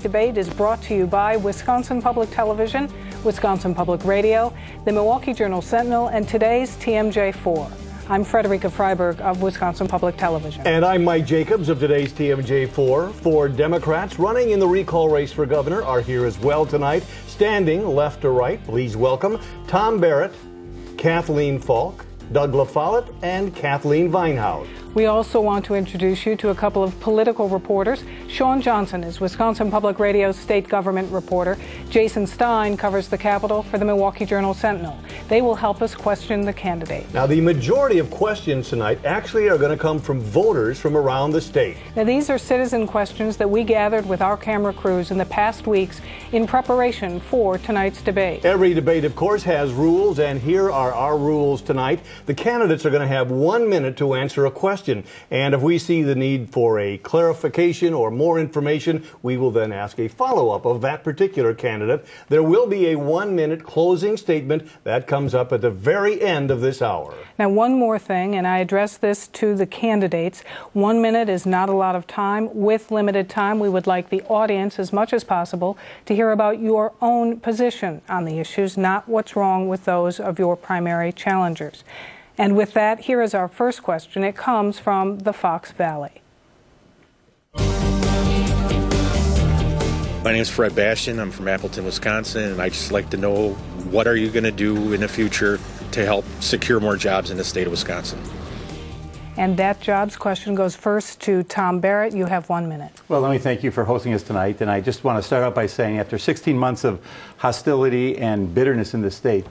debate is brought to you by Wisconsin Public Television, Wisconsin Public Radio, the Milwaukee Journal-Sentinel, and today's TMJ4. I'm Frederica Freiberg of Wisconsin Public Television. And I'm Mike Jacobs of today's TMJ4. Four Democrats running in the recall race for governor are here as well tonight. Standing left to right, please welcome Tom Barrett, Kathleen Falk, Doug LaFollette, and Kathleen Vinehouse. We also want to introduce you to a couple of political reporters. Sean Johnson is Wisconsin Public Radio's state government reporter. Jason Stein covers the Capitol for the Milwaukee Journal-Sentinel. They will help us question the candidate. Now, the majority of questions tonight actually are going to come from voters from around the state. Now, these are citizen questions that we gathered with our camera crews in the past weeks in preparation for tonight's debate. Every debate, of course, has rules, and here are our rules tonight. The candidates are going to have 1 minute to answer a question. And if we see the need for a clarification or more information, we will then ask a follow-up of that particular candidate. There will be a 1 minute closing statement that comes up at the very end of this hour. Now, one more thing, and I address this to the candidates. 1 minute is not a lot of time. With limited time, we would like the audience, as much as possible, to hear about your own position on the issues, not what's wrong with those of your primary challengers. And with that, here is our first question. It comes from the Fox Valley. My name is Fred Bastian. I'm from Appleton, Wisconsin, and I'd just like to know, what are you going to do in the future to help secure more jobs in the state of Wisconsin? And that jobs question goes first to Tom Barrett. You have 1 minute. Well, let me thank you for hosting us tonight. And I just want to start out by saying, after 16 months of hostility and bitterness in this state,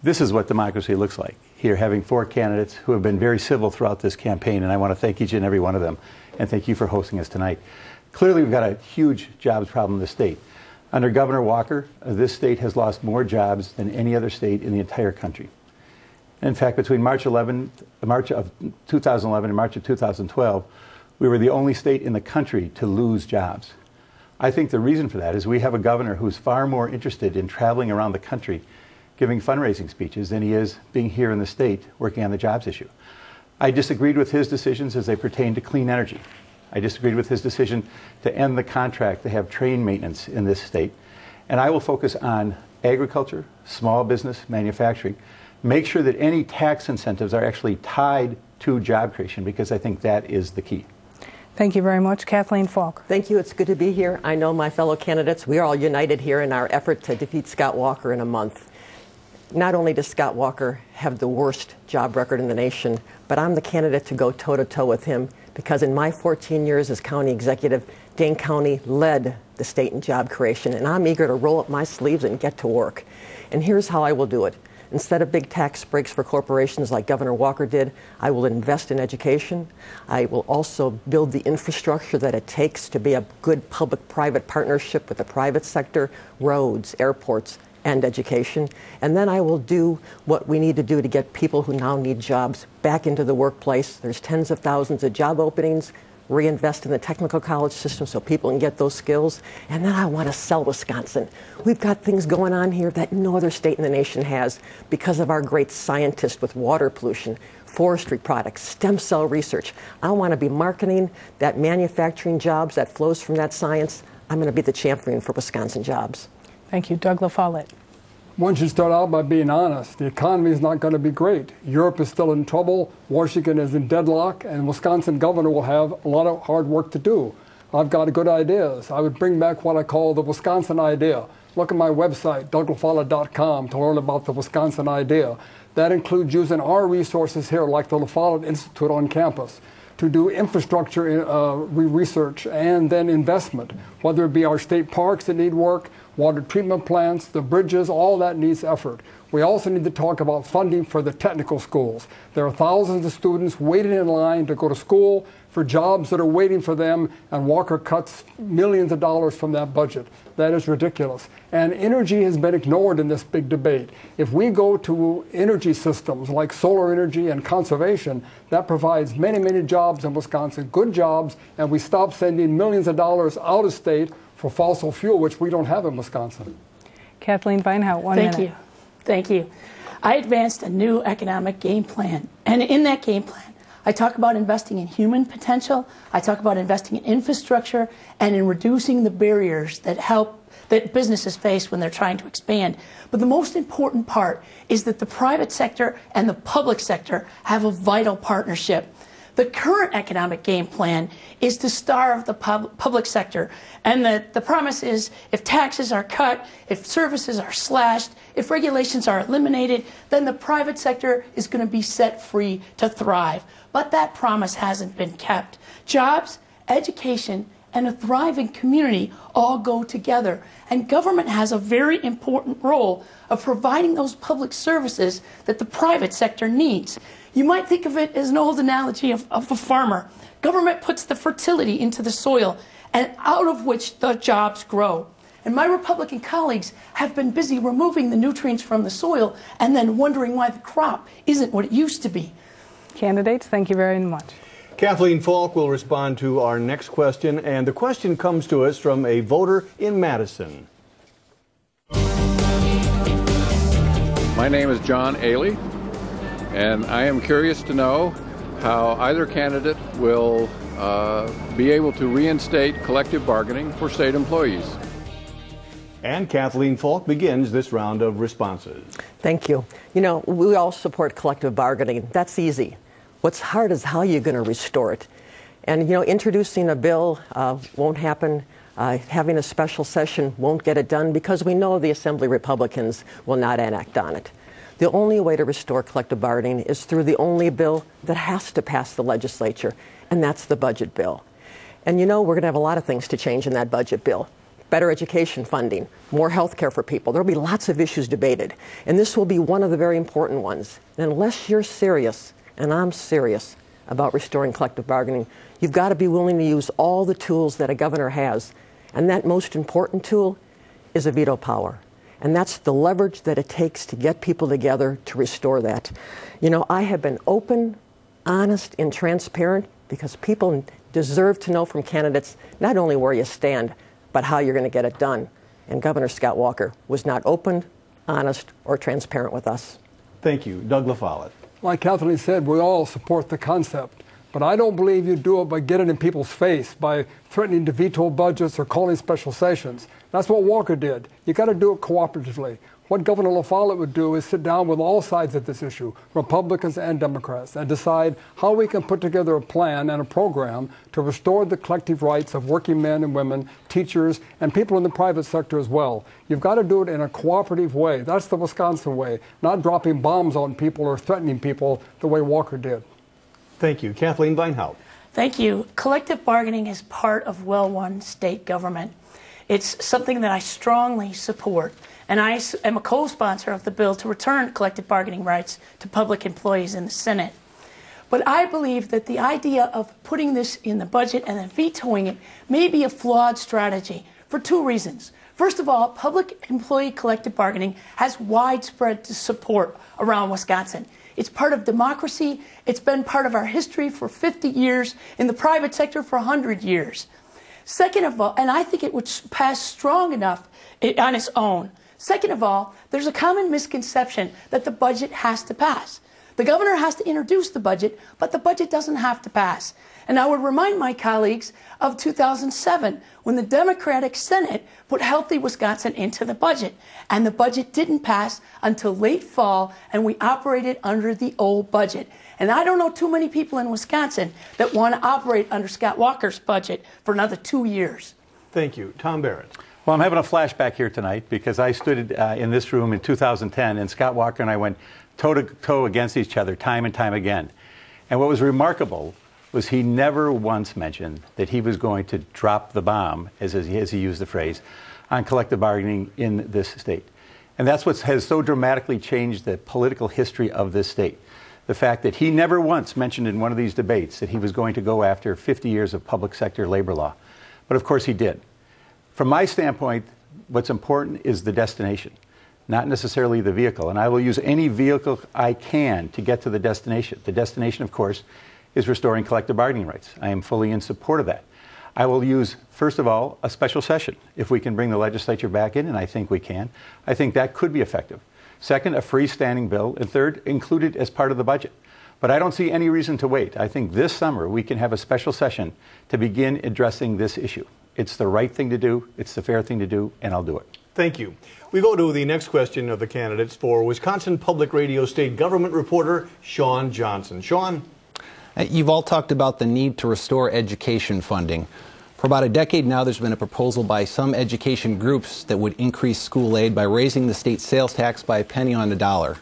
this is what democracy looks like. Here, having four candidates who have been very civil throughout this campaign, and I want to thank each and every one of them, and thank you for hosting us tonight. Clearly, we've got a huge jobs problem in the state. Under Governor Walker, this state has lost more jobs than any other state in the entire country. In fact, between March of 2011 and March of 2012, we were the only state in the country to lose jobs. I think the reason for that is we have a governor who's far more interested in traveling around the country giving fundraising speeches than he is being here in the state working on the jobs issue. I disagreed with his decisions as they pertain to clean energy. I disagreed with his decision to end the contract to have train maintenance in this state. And I will focus on agriculture, small business, manufacturing, make sure that any tax incentives are actually tied to job creation, because I think that is the key. Thank you very much. Kathleen Falk. Thank you. It's good to be here. I know my fellow candidates, we are all united here in our effort to defeat Scott Walker in a month. Not only does Scott Walker have the worst job record in the nation, but I'm the candidate to go toe-to-toe with him, because in my 14 years as county executive, Dane County led the state in job creation, and I'm eager to roll up my sleeves and get to work. And here's how I will do it. Instead of big tax breaks for corporations like Governor Walker did, I will invest in education. I will also build the infrastructure that it takes to be a good public-private partnership with the private sector, roads, airports, and education. And then I will do what we need to do to get people who now need jobs back into the workplace. There's tens of thousands of job openings. Reinvest in the technical college system so people can get those skills. And then I want to sell Wisconsin. We've got things going on here that no other state in the nation has because of our great scientists with water pollution, forestry products, stem cell research. I want to be marketing that manufacturing jobs that flows from that science. I'm going to be the champion for Wisconsin jobs. Thank you. Doug LaFollette. One should start out by being honest. The economy is not going to be great. Europe is still in trouble. Washington is in deadlock, and Wisconsin governor will have a lot of hard work to do. I've got good ideas. I would bring back what I call the Wisconsin idea. Look at my website, douglafollette.com, to learn about the Wisconsin idea. That includes using our resources here, like the LaFollette Institute on campus, to do infrastructure research and then investment, whether it be our state parks that need work, water treatment plants, the bridges, all that needs effort. We also need to talk about funding for the technical schools. There are thousands of students waiting in line to go to school for jobs that are waiting for them, and Walker cuts millions of dollars from that budget. That is ridiculous. And energy has been ignored in this big debate. If we go to energy systems like solar energy and conservation, that provides many, many jobs in Wisconsin, good jobs, and we stop sending millions of dollars out of state for fossil fuel, which we don't have in Wisconsin. Kathleen Vinehouse, 1 minute. Thank you. I advanced a new economic game plan, and in that game plan, I talk about investing in human potential. I talk about investing in infrastructure and in reducing the barriers that businesses face when they're trying to expand. But the most important part is that the private sector and the public sector have a vital partnership. The current economic game plan is to starve the public sector, and the promise is if taxes are cut, if services are slashed, if regulations are eliminated, then the private sector is going to be set free to thrive. But that promise hasn't been kept. Jobs, education, and a thriving community all go together. And government has a very important role of providing those public services that the private sector needs. You might think of it as an old analogy of a farmer. Government puts the fertility into the soil, and out of which the jobs grow. And my Republican colleagues have been busy removing the nutrients from the soil and then wondering why the crop isn't what it used to be. Candidates, thank you very much. Kathleen Falk will respond to our next question, and the question comes to us from a voter in Madison. My name is John Ailey, and I am curious to know how either candidate will be able to reinstate collective bargaining for state employees. And Kathleen Falk begins this round of responses. Thank you. You know, we all support collective bargaining. That's easy. What's hard is how you're going to restore it. And, you know, introducing a bill won't happen. Having a special session won't get it done because we know the Assembly Republicans will not enact on it. The only way to restore collective bargaining is through the only bill that has to pass the legislature, and that's the budget bill. And, you know, we're going to have a lot of things to change in that budget bill. Better education funding, more health care for people. There will be lots of issues debated, and this will be one of the very important ones. And unless you're serious, and I'm serious about restoring collective bargaining, you've got to be willing to use all the tools that a governor has. And that most important tool is a veto power. And that's the leverage that it takes to get people together to restore that. You know, I have been open, honest, and transparent because people deserve to know from candidates not only where you stand, but how you're going to get it done. And Governor Scott Walker was not open, honest, or transparent with us. Thank you. Doug LaFollette. Like Kathleen said, we all support the concept. But I don't believe you do it by getting in people's face, by threatening to veto budgets or calling special sessions. That's what Walker did. You got to do it cooperatively. What Governor LaFollette would do is sit down with all sides of this issue, Republicans and Democrats, and decide how we can put together a plan and a program to restore the collective rights of working men and women, teachers, and people in the private sector as well. You've got to do it in a cooperative way. That's the Wisconsin way, not dropping bombs on people or threatening people the way Walker did. Thank you. Kathleen Beinhout. Thank you. Collective bargaining is part of well-run state government. It's something that I strongly support, and I am a co-sponsor of the bill to return collective bargaining rights to public employees in the Senate. But I believe that the idea of putting this in the budget and then vetoing it may be a flawed strategy for two reasons. First of all, public employee collective bargaining has widespread support around Wisconsin. It's part of democracy. It's been part of our history for 50 years, in the private sector for 100 years. Second of all, and I think it would pass strong enough on its own. Second of all, there's a common misconception that the budget has to pass. The governor has to introduce the budget, but the budget doesn't have to pass. And I would remind my colleagues of 2007, when the Democratic Senate put Healthy Wisconsin into the budget. And the budget didn't pass until late fall, and we operated under the old budget. And I don't know too many people in Wisconsin that want to operate under Scott Walker's budget for another 2 years. Thank you. Tom Barrett. Well, I'm having a flashback here tonight because I stood in this room in 2010, and Scott Walker and I went toe-to-toe against each other time and time again. And what was remarkable was he never once mentioned that he was going to drop the bomb, as he used the phrase, on collective bargaining in this state. And that's what has so dramatically changed the political history of this state. The fact that he never once mentioned in one of these debates that he was going to go after 50 years of public sector labor law. But of course he did. From my standpoint, what's important is the destination, not necessarily the vehicle. And I will use any vehicle I can to get to the destination. The destination, of course, is restoring collective bargaining rights. I am fully in support of that. I will use, first of all, a special session. If we can bring the legislature back in, and I think we can, I think that could be effective. Second, a freestanding bill. And third, included as part of the budget. But I don't see any reason to wait. I think this summer we can have a special session to begin addressing this issue. It's the right thing to do, it's the fair thing to do, and I'll do it. Thank you. We go to the next question of the candidates for Wisconsin Public Radio State Government reporter Sean Johnson. Sean? You've all talked about the need to restore education funding. For about a decade now, there's been a proposal by some education groups that would increase school aid by raising the state sales tax by a penny on the dollar.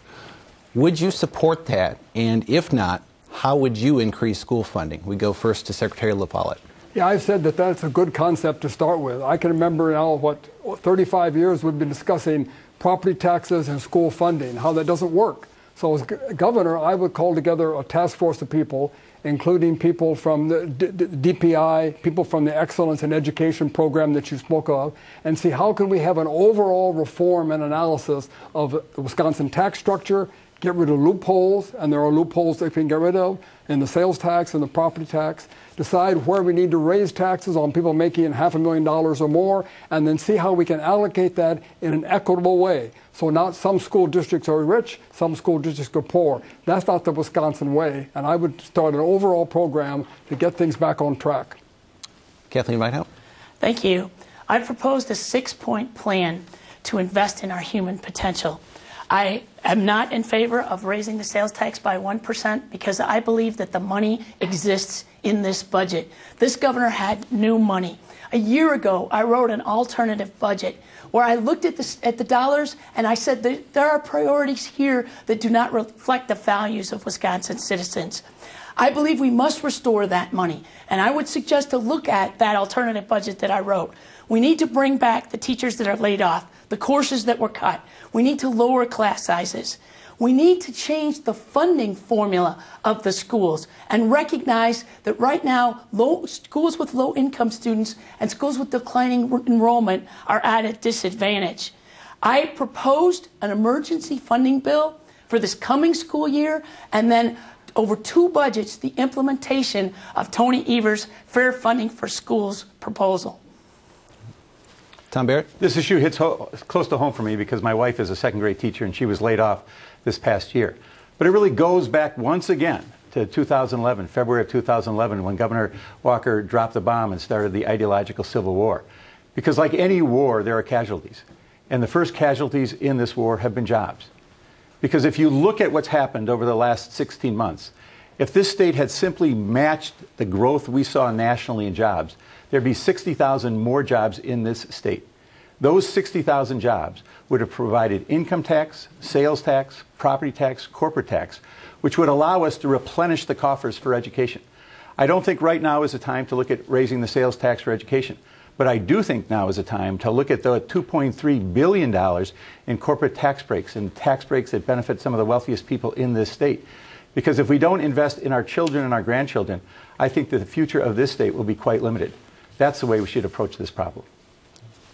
Would you support that? And if not, how would you increase school funding? We go first to Secretary LaFollette. Yeah, I've said that that's a good concept to start with. I can remember now, 35 years we've been discussing property taxes and school funding, how that doesn't work. So as governor, I would call together a task force of people, including people from the DPI, people from the Excellence in Education program that you spoke of, and see how can we have an overall reform and analysis of the Wisconsin tax structure, get rid of loopholes, and there are loopholes that we can get rid of in the sales tax and the property tax, decide where we need to raise taxes on people making $500,000 or more, and then see how we can allocate that in an equitable way. So not some school districts are rich, some school districts are poor. That's not the Wisconsin way, and I would start an overall program to get things back on track. Kathleen Whitehouse. Thank you. I proposed a 6-point plan to invest in our human potential. I am not in favor of raising the sales tax by 1% because I believe that the money exists in this budget. This governor had new money. A year ago, I wrote an alternative budget where I looked at the dollars and I said that there are priorities here that do not reflect the values of Wisconsin citizens. I believe we must restore that money, and I would suggest to look at that alternative budget that I wrote. We need to bring back the teachers that are laid off, the courses that were cut. We need to lower class sizes. We need to change the funding formula of the schools and recognize that right now schools with low-income students and schools with declining enrollment are at a disadvantage. I proposed an emergency funding bill for this coming school year, and then over 2 budgets, the implementation of Tony Evers' Fair Funding for Schools proposal. Tom Barrett? This issue hits close to home for me because my wife is a second-grade teacher and she was laid off this past year. But it really goes back once again to 2011, February of 2011, when Governor Walker dropped the bomb and started the ideological civil war. Because like any war, there are casualties. And the first casualties in this war have been jobs. Because if you look at what's happened over the last 16 months, if this state had simply matched the growth we saw nationally in jobs, there'd be 60,000 more jobs in this state. Those 60,000 jobs would have provided income tax, sales tax, property tax, corporate tax, which would allow us to replenish the coffers for education. I don't think right now is the time to look at raising the sales tax for education, but I do think now is the time to look at the $2.3 billion in corporate tax breaks and tax breaks that benefit some of the wealthiest people in this state. Because if we don't invest in our children and our grandchildren, I think that the future of this state will be quite limited. That's the way we should approach this problem.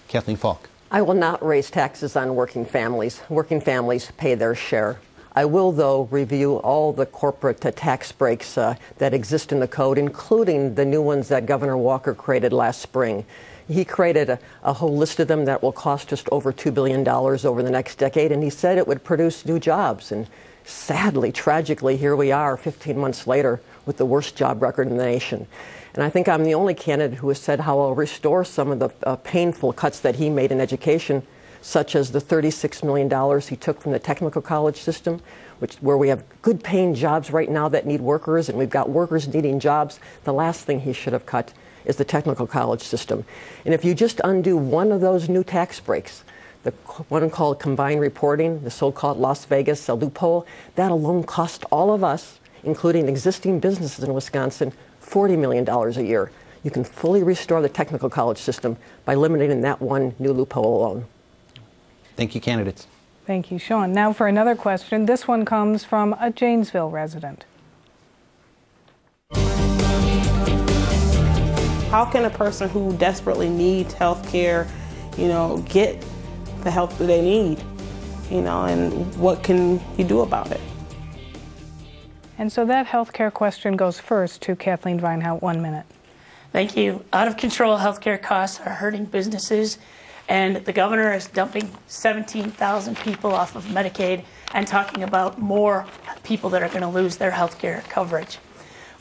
Kathleen Falk. I will not raise taxes on working families. Working families pay their share. I will, though, review all the corporate tax breaks that exist in the code, including the new ones that Governor Walker created last spring. He created a whole list of them that will cost just over $2 billion over the next decade, and he said it would produce new jobs. And sadly, tragically, here we are 15 months later with the worst job record in the nation. And I think I'm the only candidate who has said how I'll restore some of the painful cuts that he made in education, such as the $36 million he took from the technical college system, where we have good paying jobs right now that need workers, and we've got workers needing jobs. The last thing he should have cut is the technical college system. And if you just undo one of those new tax breaks, the one called combined reporting, the so-called Las Vegas loophole, that alone cost all of us, including existing businesses in Wisconsin, $40 million a year. You can fully restore the technical college system by eliminating that one new loophole alone. Thank you, candidates. Thank you, Sean. Now for another question. This one comes from a Janesville resident. How can a person who desperately needs health care, get the help that they need, and what can you do about it? And so that healthcare question goes first to Kathleen Weinhaut, 1 minute. Thank you. Out of control healthcare costs are hurting businesses, and the governor is dumping 17,000 people off of Medicaid and talking about more people that are going to lose their health care coverage.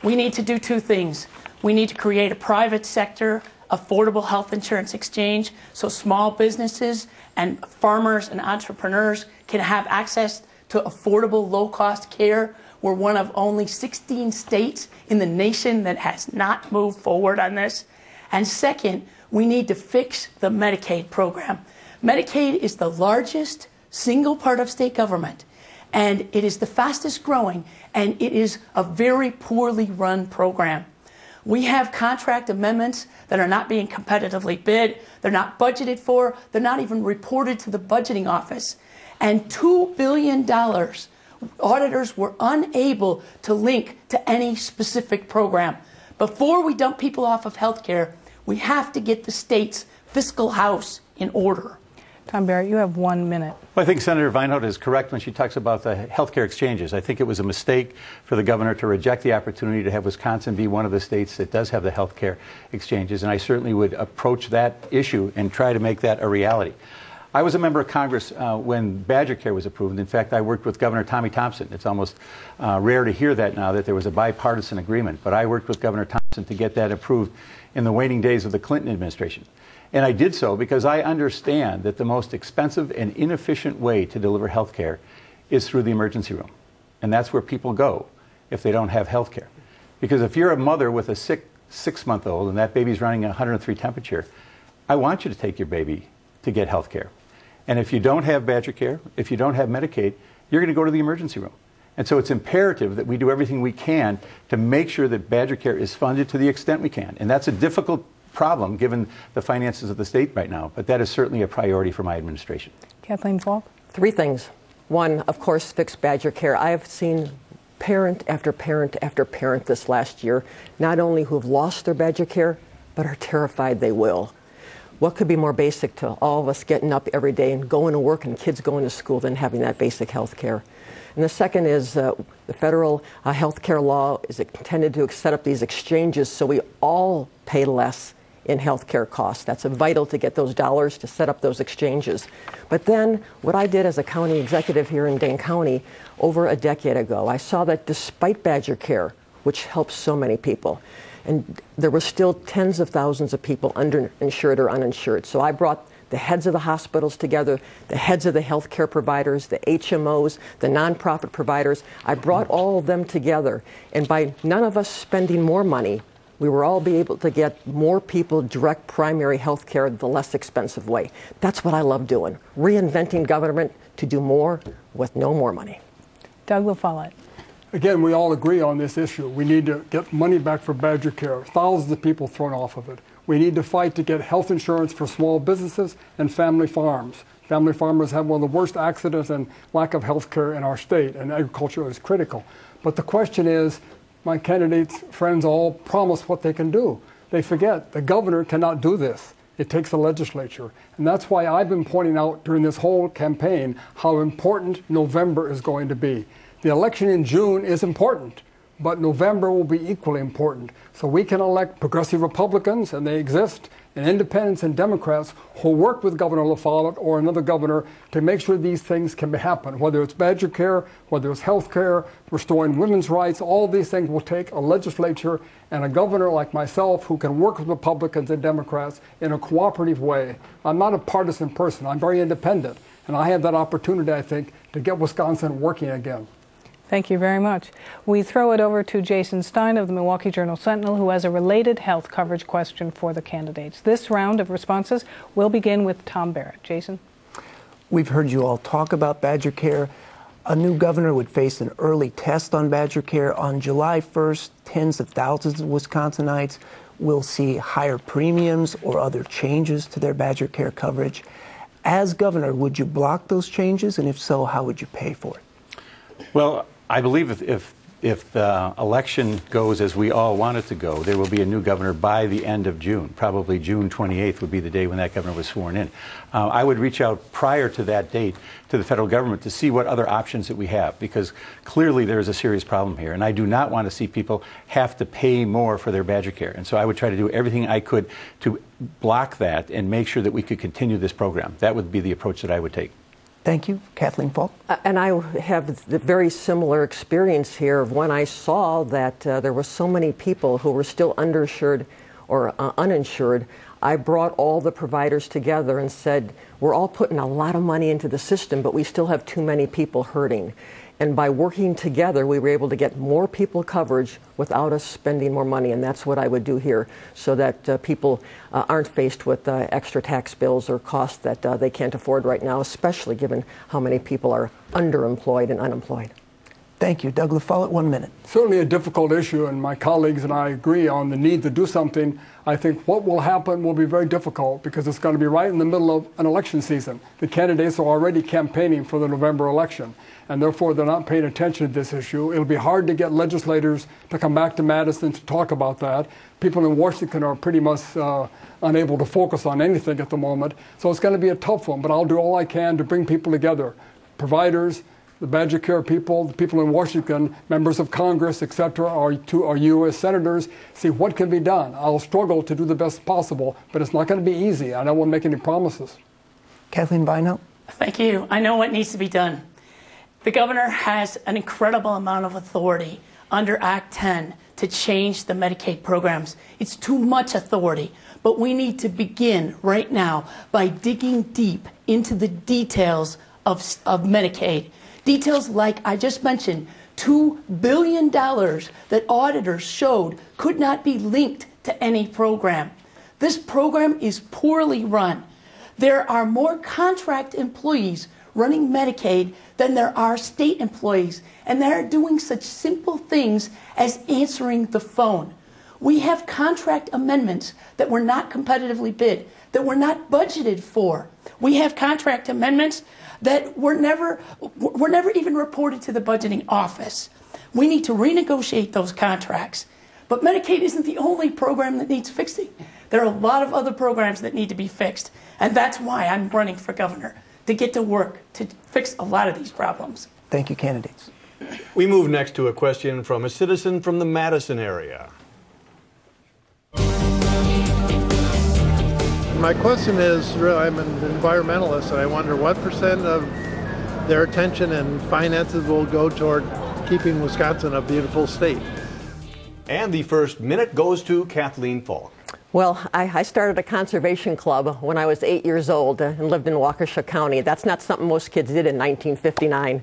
We need to do two things. We need to create a private sector affordable health insurance exchange so small businesses and farmers and entrepreneurs can have access to affordable, low-cost care. We're one of only 16 states in the nation that has not moved forward on this. And second, we need to fix the Medicaid program. Medicaid is the largest single part of state government, and it is the fastest growing, and it is a very poorly run program. We have contract amendments that are not being competitively bid, they're not budgeted for, they're not even reported to the budgeting office. And $2 billion, auditors were unable to link to any specific program. Before we dump people off of health care, we have to get the state's fiscal house in order. Tom Barrett, you have 1 minute. Well, I think Senator Vinehart is correct when she talks about the healthcare exchanges. I think it was a mistake for the governor to reject the opportunity to have Wisconsin be one of the states that does have the healthcare exchanges, and I certainly would approach that issue and try to make that a reality. I was a member of Congress when BadgerCare was approved. In fact, I worked with Governor Tommy Thompson. It's almost rare to hear that now, that there was a bipartisan agreement, but I worked with Governor Thompson to get that approved in the waning days of the Clinton administration. And I did so because I understand that the most expensive and inefficient way to deliver health care is through the emergency room. And that's where people go if they don't have health care. Because if you're a mother with a sick 6-month-old and that baby's running 103 temperature, I want you to take your baby to get health care. And if you don't have BadgerCare, if you don't have Medicaid, you're going to go to the emergency room. And so it's imperative that we do everything we can to make sure that BadgerCare is funded to the extent we can. And that's a difficult problem given the finances of the state right now, but that is certainly a priority for my administration. Kathleen Falk? 3 things. One, of course, fix BadgerCare. I have seen parent after parent after parent this last year, not only who have lost their BadgerCare, but are terrified they will. What could be more basic to all of us getting up every day and going to work and kids going to school than having that basic health care? And the second is the federal health care law is intended to set up these exchanges so we all pay less in health care costs. That's vital to get those dollars to set up those exchanges. But then what I did as a county executive here in Dane County over a decade ago, I saw that despite BadgerCare, which helps so many people, and there were still tens of thousands of people underinsured or uninsured. So I brought the heads of the hospitals together, the heads of the healthcare providers, the HMOs, the nonprofit providers. I brought all of them together. And by none of us spending more money, we will all be able to get more people direct primary health care the less expensive way. That's what I love doing, reinventing government to do more with no more money. Doug LaFollette. Again, we all agree on this issue. We need to get money back for BadgerCare. Thousands of people thrown off of it. We need to fight to get health insurance for small businesses and family farms. Family farmers have one of the worst accidents and lack of health care in our state, and agriculture is critical. But the question is, my candidates' friends all promise what they can do. They forget the governor cannot do this. It takes the legislature. And that's why I've been pointing out during this whole campaign how important November is going to be. The election in June is important, but November will be equally important. So we can elect progressive Republicans, and they exist, and independents and Democrats who work with Governor LaFollette or another governor to make sure these things can happen, whether it's BadgerCare, whether it's health care, restoring women's rights. All these things will take a legislature and a governor like myself who can work with Republicans and Democrats in a cooperative way. I'm not a partisan person. I'm very independent, and I have that opportunity, I think, to get Wisconsin working again. Thank you very much. We throw it over to Jason Stein of the Milwaukee Journal-Sentinel, who has a related health coverage question for the candidates. This round of responses will begin with Tom Barrett. Jason? We've heard you all talk about BadgerCare. A new governor would face an early test on BadgerCare. On July 1st, tens of thousands of Wisconsinites will see higher premiums or other changes to their BadgerCare coverage. As governor, would you block those changes? And if so, how would you pay for it? Well, I believe if the election goes as we all want it to go, there will be a new governor by the end of June. Probably June 28th would be the day when that governor was sworn in. I would reach out prior to that date to the federal government to see what other options that we have, because clearly there is a serious problem here, and I do not want to see people have to pay more for their BadgerCare. And so I would try to do everything I could to block that and make sure that we could continue this program. That would be the approach that I would take. Thank you. Kathleen Falk. And I have the very similar experience here of when I saw that there were so many people who were still underinsured or uninsured. I brought all the providers together and said, we're all putting a lot of money into the system, but we still have too many people hurting. And by working together, we were able to get more people coverage without us spending more money. And that's what I would do here, so that people aren't faced with extra tax bills or costs that they can't afford right now, especially given how many people are underemployed and unemployed. Thank you. Doug LaFollette, 1 minute. Certainly a difficult issue, and my colleagues and I agree on the need to do something. I think what will happen will be very difficult because it's going to be right in the middle of an election season. The candidates are already campaigning for the November election, and therefore they're not paying attention to this issue. It'll be hard to get legislators to come back to Madison to talk about that. People in Washington are pretty much unable to focus on anything at the moment, so it's going to be a tough one, but I'll do all I can to bring people together, providers, the BadgerCare people, the people in Washington, members of Congress, etc., our U.S. senators, see what can be done. I'll struggle to do the best possible, but it's not going to be easy. I don't want to make any promises. Kathleen Bynum. Thank you. I know what needs to be done. The governor has an incredible amount of authority under Act 10 to change the Medicaid programs. It's too much authority, but we need to begin right now by digging deep into the details of Medicaid. Details like I just mentioned, $2 billion that auditors showed could not be linked to any program. This program is poorly run. There are more contract employees running Medicaid than there are state employees, and they're doing such simple things as answering the phone. We have contract amendments that were not competitively bid, that were not budgeted for. We have contract amendments that were never even reported to the budgeting office. We need to renegotiate those contracts. But Medicaid isn't the only program that needs fixing. There are a lot of other programs that need to be fixed. And that's why I'm running for governor, to get to work to fix a lot of these problems. Thank you, candidates. We move next to a question from a citizen from the Madison area. My question is, really, I'm an environmentalist, and I wonder what % of their attention and finances will go toward keeping Wisconsin a beautiful state. And the first minute goes to Kathleen Falk. Well, I started a conservation club when I was 8 years old and lived in Waukesha County. That's not something most kids did in 1959.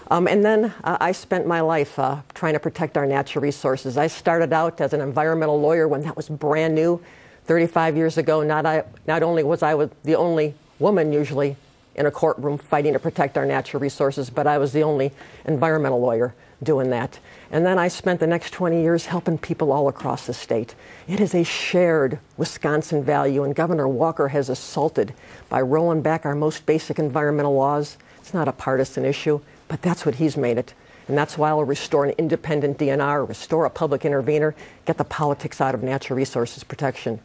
And then I spent my life trying to protect our natural resources. I started out as an environmental lawyer when that was brand new. 35 years ago, not only was I the only woman usually in a courtroom fighting to protect our natural resources, but I was the only environmental lawyer doing that. And then I spent the next 20 years helping people all across the state. It is a shared Wisconsin value, and Governor Walker has assaulted by rolling back our most basic environmental laws. It's not a partisan issue, but that's what he's made it. And that's why I'll restore an independent DNR, restore a public intervener, get the politics out of natural resources protection.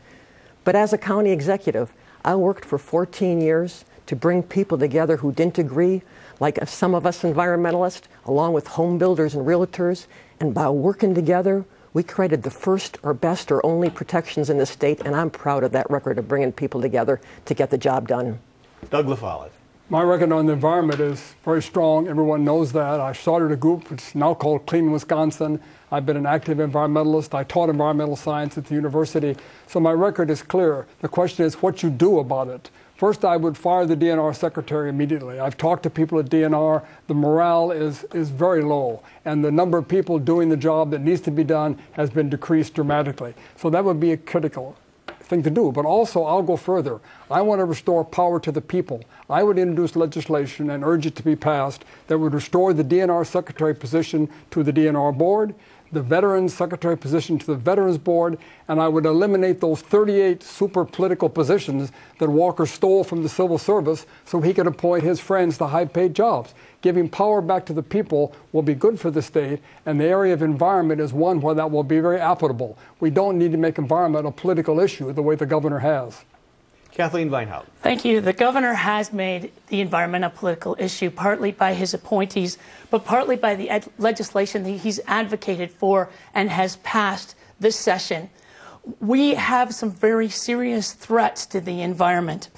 But as a county executive, I worked for 14 years to bring people together who didn't agree, like some of us environmentalists, along with home builders and realtors. And by working together, we created the first or best or only protections in the state, and I'm proud of that record of bringing people together to get the job done. Doug LaFollette. My record on the environment is very strong. Everyone knows that. I started a group which is now called Clean Wisconsin. I've been an active environmentalist. I taught environmental science at the university. So my record is clear. The question is what you do about it. First, I would fire the DNR secretary immediately. I've talked to people at DNR. The morale is very low, and the number of people doing the job that needs to be done has been decreased dramatically. So that would be a critical thing to do. But also, I'll go further. I want to restore power to the people. I would introduce legislation and urge it to be passed that would restore the DNR secretary position to the DNR board, the Veterans Secretary position to the Veterans Board, and I would eliminate those 38 super political positions that Walker stole from the civil service so he could appoint his friends to high-paid jobs. Giving power back to the people will be good for the state, and the area of environment is one where that will be very applicable. We don't need to make environment a political issue the way the governor has. Kathleen Weinhaut. Thank you. The governor has made the environment a political issue, partly by his appointees, but partly by the legislation that he's advocated for and has passed this session. We have some very serious threats to the environment.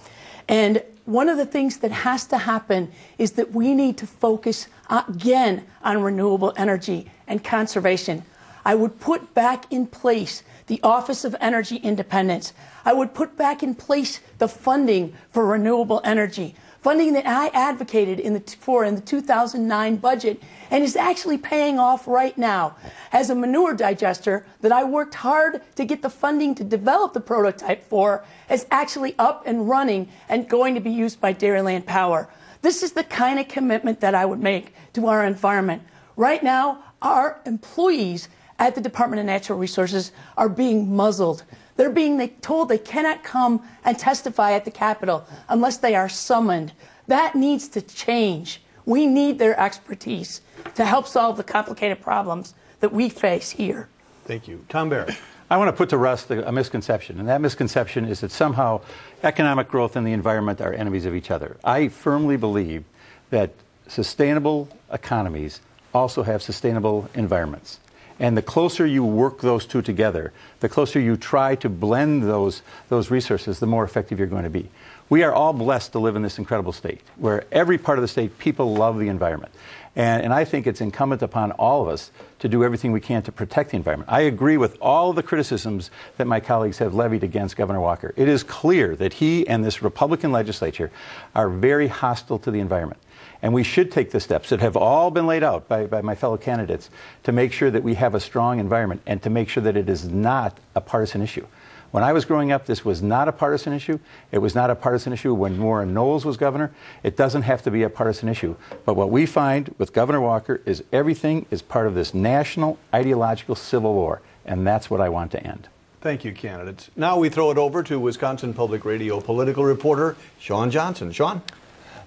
And one of the things that has to happen is that we need to focus again on renewable energy and conservation. I would put back in place the Office of Energy Independence. I would put back in place the funding for renewable energy, funding that I advocated for in the 2009 budget and is actually paying off right now. As a manure digester that I worked hard to get the funding to develop the prototype for is actually up and running and going to be used by Dairyland Power. This is the kind of commitment that I would make to our environment. Right now, our employees at the Department of Natural Resources are being muzzled. They're being told they cannot come and testify at the Capitol unless they are summoned. That needs to change. We need their expertise to help solve the complicated problems that we face here. Thank you. Tom Barrett. I want to put to rest a misconception, and that misconception is that somehow economic growth and the environment are enemies of each other. I firmly believe that sustainable economies also have sustainable environments. And the closer you work those two together, the closer you try to blend those resources, the more effective you're going to be. We are all blessed to live in this incredible state, where every part of the state, people love the environment. And I think it's incumbent upon all of us to do everything we can to protect the environment. I agree with all the criticisms that my colleagues have levied against Governor Walker. It is clear that he and this Republican legislature are very hostile to the environment. And we should take the steps that have all been laid out by my fellow candidates to make sure that we have a strong environment and to make sure that it is not a partisan issue. When I was growing up, this was not a partisan issue. It was not a partisan issue when Warren Knowles was governor. It doesn't have to be a partisan issue. But what we find with Governor Walker is everything is part of this national ideological civil war, and that's what I want to end. Thank you, candidates. Now we throw it over to Wisconsin Public Radio political reporter Sean Johnson. Sean?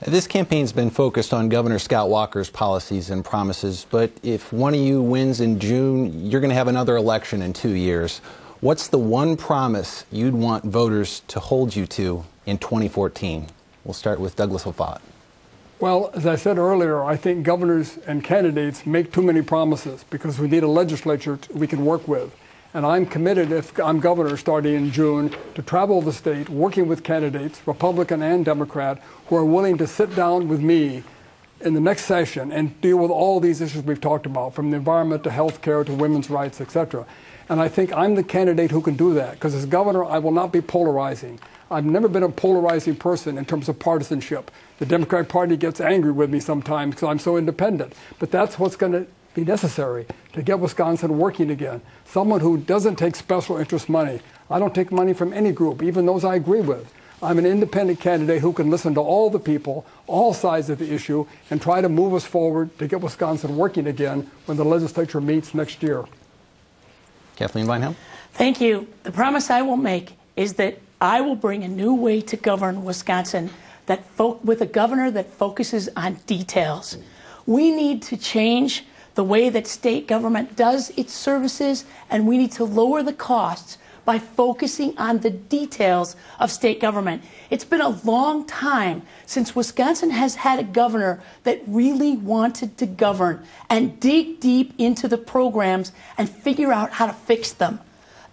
This campaign's been focused on Governor Scott Walker's policies and promises, but if one of you wins in June, you're going to have another election in 2 years. What's the one promise you'd want voters to hold you to in 2014? We'll start with Douglas Lafayette. Well, as I said earlier, I think governors and candidates make too many promises because we need a legislature we can work with. And I'm committed, if I'm governor starting in June, to travel the state, working with candidates, Republican and Democrat, who are willing to sit down with me in the next session and deal with all these issues we've talked about, from the environment to health care to women's rights, etc. And I think I'm the candidate who can do that, because as governor, I will not be polarizing. I've never been a polarizing person in terms of partisanship. The Democratic Party gets angry with me sometimes because I'm so independent. But that's what's going to be necessary to get Wisconsin working again. Someone who doesn't take special interest money. I don't take money from any group, even those I agree with. I'm an independent candidate who can listen to all the people, all sides of the issue, and try to move us forward to get Wisconsin working again when the legislature meets next year. Kathleen Vineham? Thank you. The promise I will make is that I will bring a new way to govern Wisconsin with a governor that focuses on details. We need to change the way that state government does its services, and we need to lower the costs by focusing on the details of state government. It's been a long time since Wisconsin has had a governor that really wanted to govern and dig deep into the programs and figure out how to fix them.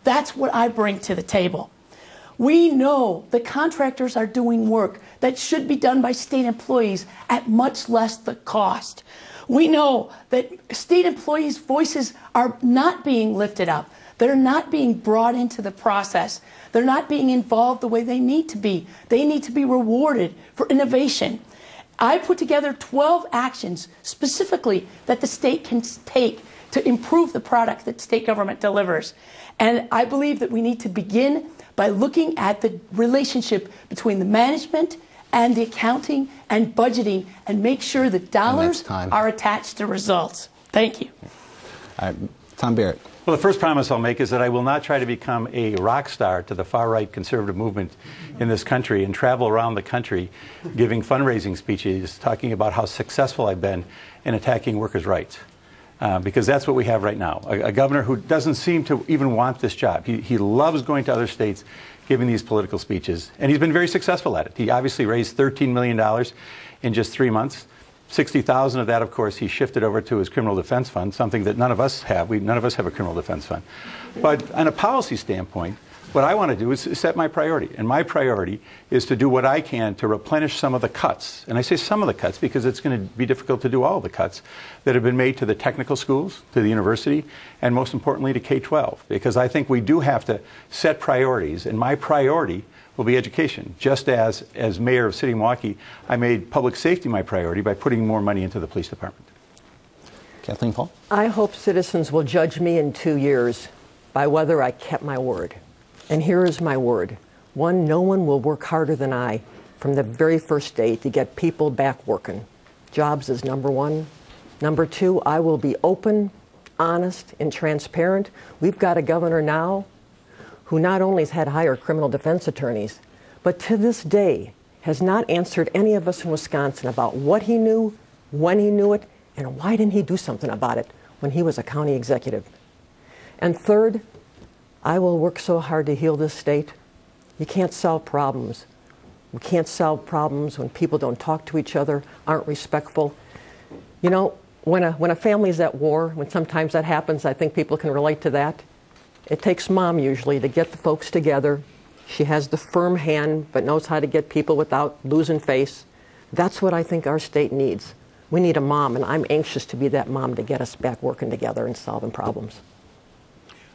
That's what I bring to the table. We know the contractors are doing work that should be done by state employees at much less the cost. We know that state employees' voices are not being lifted up. They're not being brought into the process. They're not being involved the way they need to be. They need to be rewarded for innovation. I put together 12 actions specifically that the state can take to improve the product that state government delivers. And I believe that we need to begin by looking at the relationship between the management and the accounting and budgeting and make sure that dollars are attached to results. Thank you. Tom Barrett. Well, the first promise I'll make is that I will not try to become a rock star to the far-right conservative movement in this country and travel around the country giving fundraising speeches talking about how successful I've been in attacking workers' rights. Because that's what we have right now. A governor who doesn't seem to even want this job. He loves going to other states, giving these political speeches, and he's been very successful at it. He obviously raised $13 million in just 3 months. 60,000 of that, of course, he shifted over to his criminal defense fund, something that none of us have. None of us have a criminal defense fund. But on a policy standpoint, What I want to do is set my priority. And my priority is to do what I can to replenish some of the cuts. And I say some of the cuts because it's going to be difficult to do all of the cuts that have been made to the technical schools, to the university, and most importantly to K-12. Because I think we do have to set priorities. And my priority will be education. Just as mayor of City of Milwaukee, I made public safety my priority by putting more money into the police department. Kathleen Paul? I hope citizens will judge me in 2 years by whether I kept my word. And here is my word. One, no one will work harder than I from the very first day to get people back working. Jobs is number one. Number two, I will be open, honest, and transparent. We've got a governor now who not only has had hired criminal defense attorneys, but to this day has not answered any of us in Wisconsin about what he knew, when he knew it, and why didn't he do something about it when he was a county executive. And third, I will work so hard to heal this state. You can't solve problems. We can't solve problems when people don't talk to each other, aren't respectful. You know, when a family's at war, when sometimes that happens, I think people can relate to that. It takes mom usually to get the folks together. She has the firm hand, but knows how to get people without losing face. That's what I think our state needs. We need a mom, and I'm anxious to be that mom to get us back working together and solving problems.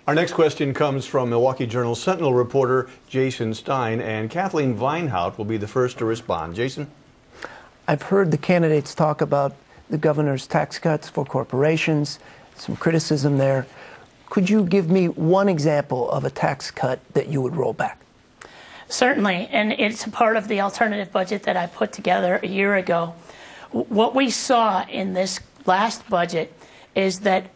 Our next question comes from Milwaukee Journal Sentinel reporter Jason Stein, and Kathleen Weinhaut will be the first to respond. Jason? I've heard the candidates talk about the governor's tax cuts for corporations, some criticism there. Could you give me one example of a tax cut that you would roll back? Certainly, and it's a part of the alternative budget that I put together a year ago. What we saw in this last budget is that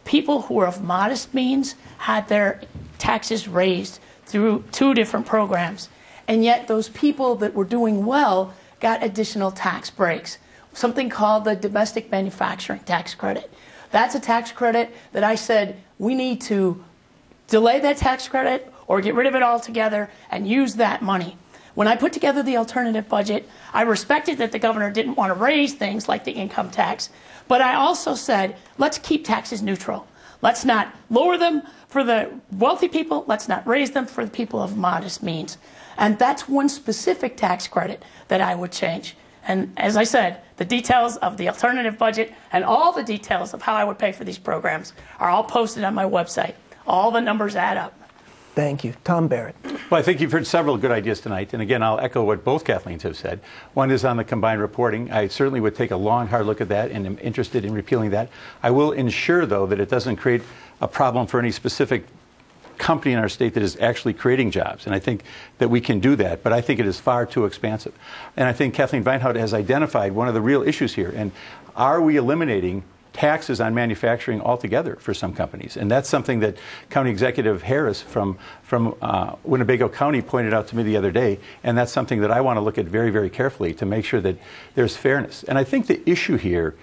people who were of modest means had their taxes raised through 2 different programs. And yet those people that were doing well got additional tax breaks, something called the domestic manufacturing tax credit. That's a tax credit that I said we need to delay that tax credit or get rid of it altogether and use that money. When I put together the alternative budget, I respected that the governor didn't want to raise things like the income tax, but I also said, let's keep taxes neutral. Let's not lower them for the wealthy people. Let's not raise them for the people of modest means. And that's one specific tax credit that I would change. And as I said, the details of the alternative budget and all the details of how I would pay for these programs are all posted on my website. All the numbers add up. Thank you. Tom Barrett. Well, I think you've heard several good ideas tonight. And again, I'll echo what both Kathleens have said. One is on the combined reporting. I certainly would take a long, hard look at that and am interested in repealing that. I will ensure, though, that it doesn't create a problem for any specific company in our state that is actually creating jobs. And I think that we can do that, but I think it is far too expansive. And I think Kathleen Weinhaut has identified one of the real issues here. And are we eliminating taxes on manufacturing altogether for some companies? And that's something that County Executive Harris from Winnebago County pointed out to me the other day, and that's something that I want to look at very, very carefully to make sure that there's fairness. And I think the issue here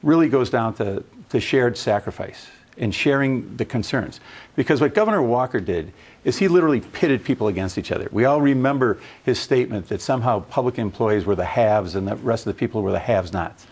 really goes down to shared sacrifice and sharing the concerns. Because what Governor Walker did is he literally pitted people against each other. We all remember his statement that somehow public employees were the haves and the rest of the people were the have-nots.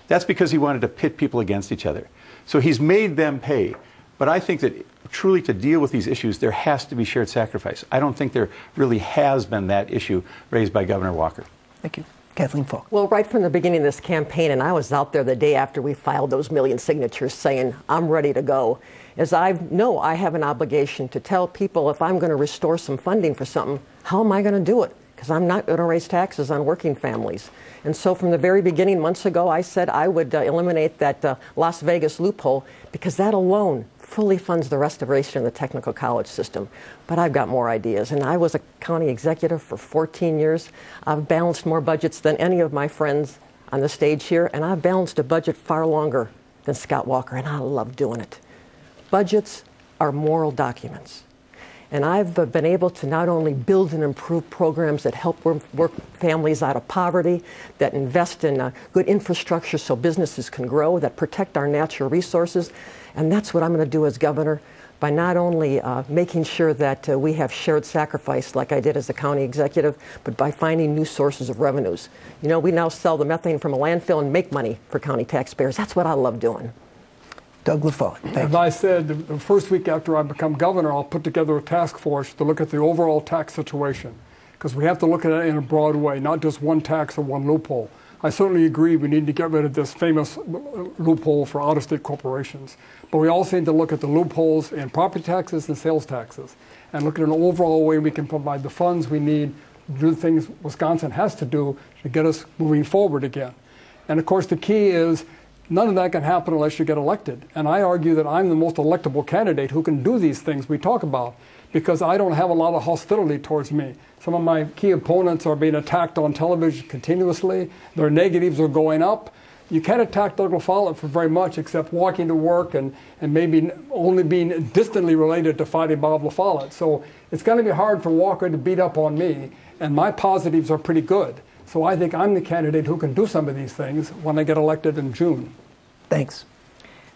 That's because he wanted to pit people against each other. So he's made them pay. But I think that truly to deal with these issues, there has to be shared sacrifice. I don't think there really has been that issue raised by Governor Walker. Thank you. Kathleen Falk. Well, right from the beginning of this campaign, and I was out there the day after we filed those 1 million signatures saying, I'm ready to go, is I know I have an obligation to tell people if I'm going to restore some funding for something, how am I going to do it? Because I'm not going to raise taxes on working families. And so from the very beginning, months ago, I said I would eliminate that Las Vegas loophole because that alone fully funds the restoration of the technical college system. But I've got more ideas. And I was a county executive for 14 years. I've balanced more budgets than any of my friends on the stage here. And I've balanced a budget far longer than Scott Walker. And I love doing it. Budgets are moral documents. And I've been able to not only build and improve programs that help work families out of poverty, that invest in good infrastructure so businesses can grow, that protect our natural resources. And that's what I'm going to do as governor by not only making sure that we have shared sacrifice like I did as a county executive, but by finding new sources of revenues. You know, we now sell the methane from a landfill and make money for county taxpayers. That's what I love doing. Doug LaFollette, thank you. As I said, the first week after I become governor, I'll put together a task force to look at the overall tax situation, because we have to look at it in a broad way, not just one tax or one loophole. I certainly agree we need to get rid of this famous loophole for out-of-state corporations, but we also need to look at the loopholes in property taxes and sales taxes, and look at an overall way we can provide the funds we need to do the things Wisconsin has to do to get us moving forward again. And of course the key is none of that can happen unless you get elected. And I argue that I'm the most electable candidate who can do these things we talk about, because I don't have a lot of hostility towards me. Some of my key opponents are being attacked on television continuously. Their negatives are going up. You can't attack Doug LaFollette for very much except walking to work and maybe only being distantly related to fighting Bob LaFollette. So it's going to be hard for Walker to beat up on me, and my positives are pretty good. So I think I'm the candidate who can do some of these things when I get elected in June. Thanks.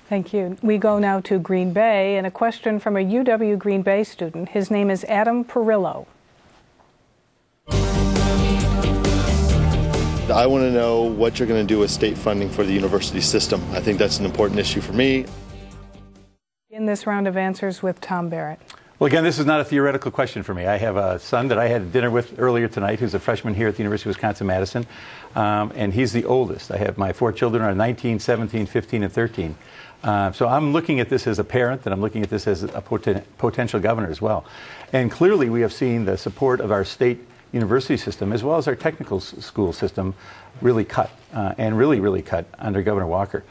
Thank you. We go now to Green Bay, and a question from a UW Green Bay student. His name is Adam Perillo. I want to know what you're going to do with state funding for the university system. I think that's an important issue for me. In this round of answers with Tom Barrett. Well, again, this is not a theoretical question for me. I have a son that I had dinner with earlier tonight who's a freshman here at the University of Wisconsin-Madison, and he's the oldest. I have my 4 children are 19, 17, 15, and 13. So I'm looking at this as a parent, and I'm looking at this as a potential governor as well. And clearly we have seen the support of our state university system as well as our technical school system really cut, and really cut under Governor Walker.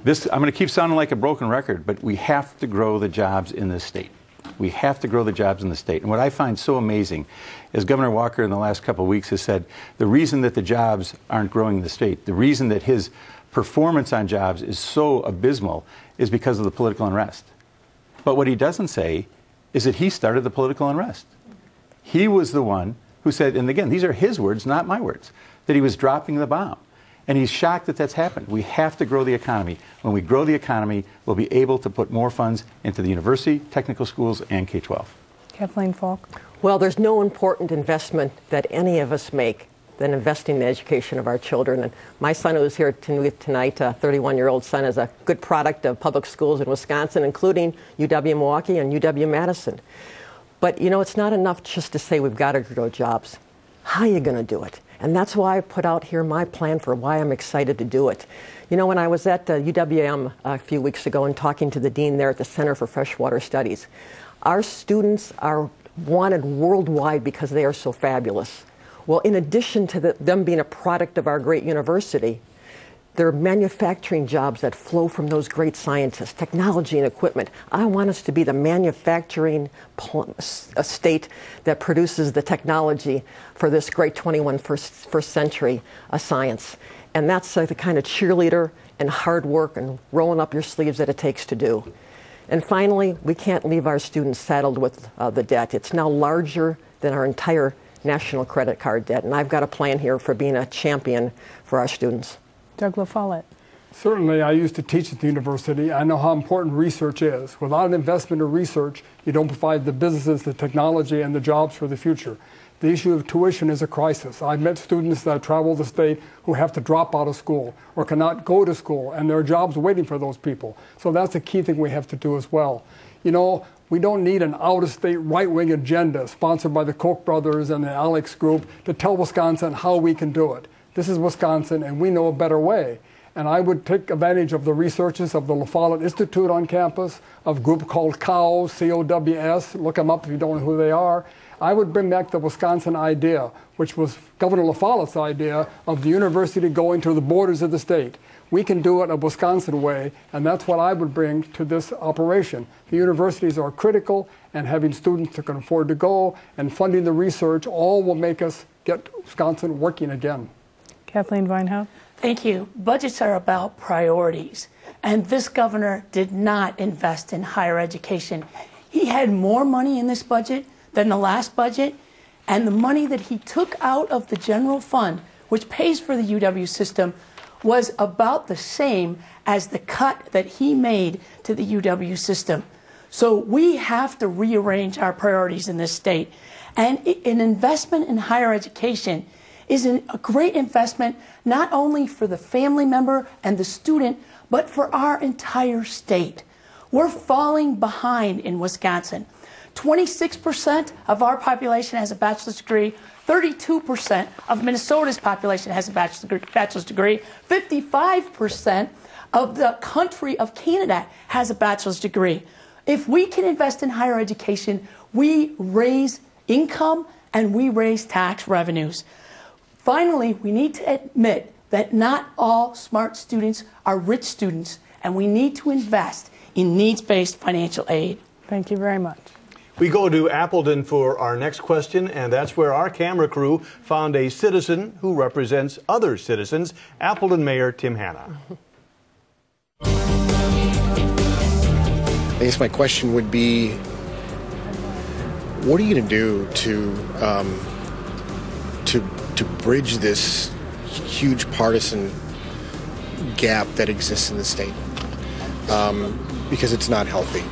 I'm going to keep sounding like a broken record, but we have to grow the jobs in this state. We have to grow the jobs in the state. And what I find so amazing is Governor Walker in the last couple of weeks has said the reason that the jobs aren't growing in the state, the reason that his performance on jobs is so abysmal is because of the political unrest. But what he doesn't say is that he started the political unrest. He was the one who said, and again, these are his words, not my words, that he was dropping the bomb. And he's shocked that that's happened. We have to grow the economy. When we grow the economy, we'll be able to put more funds into the university, technical schools, and K-12. Kathleen Falk. Well, there's no important investment that any of us make than investing in the education of our children. And my son who is here tonight, a 31-year-old son, is a good product of public schools in Wisconsin, including UW-Milwaukee and UW-Madison. But, you know, it's not enough just to say we've got to grow jobs. How are you going to do it? And that's why I put out here my plan for why I'm excited to do it. You know, when I was at UWM a few weeks ago and talking to the dean there at the Center for Freshwater Studies, our students are wanted worldwide because they are so fabulous. Well, in addition to them being a product of our great university, there are manufacturing jobs that flow from those great scientists, technology and equipment. I want us to be the manufacturing state that produces the technology for this great 21st century science. And that's the kind of cheerleader and hard work and rolling up your sleeves that it takes to do. And finally, we can't leave our students saddled with the debt. It's now larger than our entire national credit card debt. And I've got a plan here for being a champion for our students. Doug LaFollette. Certainly, I used to teach at the university. I know how important research is. Without an investment in research, you don't provide the businesses, the technology, and the jobs for the future. The issue of tuition is a crisis. I've met students that travel the state who have to drop out of school or cannot go to school, and there are jobs waiting for those people. So that's a key thing we have to do as well. You know, we don't need an out-of-state right-wing agenda sponsored by the Koch brothers and the Alex group to tell Wisconsin how we can do it. This is Wisconsin, and we know a better way. And I would take advantage of the researches of the LaFollette Institute on campus, of a group called COWS, C-O-W-S. Look them up if you don't know who they are. I would bring back the Wisconsin idea, which was Governor LaFollette's idea of the university going to the borders of the state. We can do it a Wisconsin way, and that's what I would bring to this operation. The universities are critical, and having students that can afford to go and funding the research all will make us get Wisconsin working again. Kathleen Weinhaus. Thank you. Budgets are about priorities, and this governor did not invest in higher education. He had more money in this budget than the last budget, and the money that he took out of the general fund, which pays for the UW system, was about the same as the cut that he made to the UW system. So we have to rearrange our priorities in this state. And an investment in higher education is a great investment not only for the family member and the student, but for our entire state. We're falling behind in Wisconsin. 26% of our population has a bachelor's degree. 32% of Minnesota's population has a bachelor's degree. 55% of the country of Canada has a bachelor's degree. If we can invest in higher education, we raise income and we raise tax revenues. Finally, we need to admit that not all smart students are rich students, and we need to invest in needs-based financial aid. Thank you very much. We go to Appleton for our next question, and that's where our camera crew found a citizen who represents other citizens, Appleton Mayor Tim Hanna. I guess my question would be, what are you going to do to bridge this huge partisan gap that exists in the state? Because it's not healthy.